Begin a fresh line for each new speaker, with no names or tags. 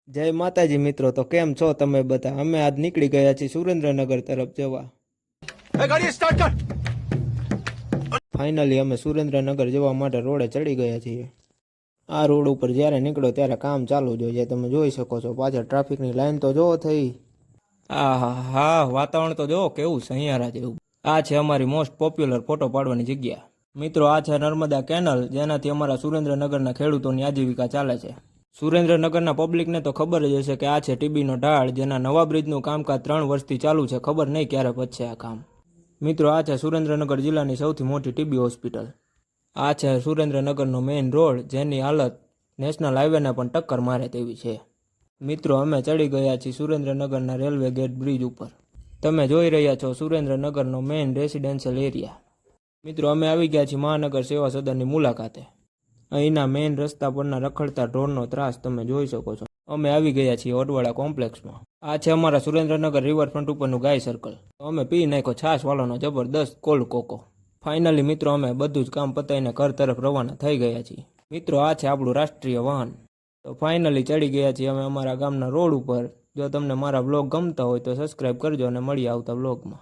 જય માતાજી મિત્રો, તો કેમ છો તમે બધા? અમે આજ નીકળી ગયા છીએ સુરેન્દ્રનગર તરફ જવા. ફાઇનલી અમે સુરેન્દ્રનગર જવા માટે રોડે ચડી ગયા છીએ. આ રોડ ઉપર જ્યારે નીકળો ત્યારે કામ ચાલુ જ હોય, જે તમે જોઈ શકો છો. પાછળ ટ્રાફિકની લાઈન તો જોવો થઈ. હા, વાતાવરણ તો જોવો કેવું સહિયારા જેવું. આ છે અમારી મોસ્ટ પોપ્યુલર ફોટો પાડવાની જગ્યા. મિત્રો, આ છે નર્મદા કેનલ, જેનાથી અમારા સુરેન્દ્રનગરના ખેડૂતોની આજીવિકા ચાલે છે. સુરેન્દ્રનગરના પબ્લિકને તો ખબર જ હશે કે આ છે ટીબીનો ઢાળ, જેના નવા બ્રિજનું કામકાજ 3 વર્ષથી ચાલુ છે. ખબર નહીં ક્યારે પતશે આ કામ. મિત્રો, આ છે સુરેન્દ્રનગર જિલ્લાની સૌથી મોટી ટીબી હોસ્પિટલ. આ છે સુરેન્દ્રનગરનો મેઇન રોડ, જેની હાલત નેશનલ હાઈવેને પણ ટક્કર મારે તેવી છે. મિત્રો, અમે ચડી ગયા છીએ સુરેન્દ્રનગરના રેલવે ગેટ બ્રિજ ઉપર. તમે જોઈ રહ્યા છો સુરેન્દ્રનગરનો મેઇન રેસિડેન્શિયલ એરિયા. મિત્રો, અમે આવી ગયા છીએ મહાનગર સેવા સદનની મુલાકાતે. અહીંના મેઇન રસ્તા પરના રખડતા ઢોરનો ત્રાસ તમે જોઈ શકો છો. અમે આવી ગયા છીએ ઓડવાળા કોમ્પ્લેક્સમાં. આ છે અમારા સુરેન્દ્રનગર રિવરફ્રન્ટ ઉપરનું ગાય સર્કલ. અમે પી નાખ્યો છાશવાળાનો જબરદસ્ત કોલ્ડ કોકો. ફાઇનલી મિત્રો, અમે બધું જ કામ પતાવીને ઘર તરફ રવાના થઈ ગયા છીએ. મિત્રો, આ છે આપણું રાષ્ટ્રીય વાહન. તો ફાઇનલી ચડી ગયા છીએ અમે અમારા ગામના રોડ ઉપર. જો તમને મારા બ્લોગ ગમતા હોય તો સબસ્ક્રાઈબ કરજો અને મળીએ આવતા બ્લોગમાં.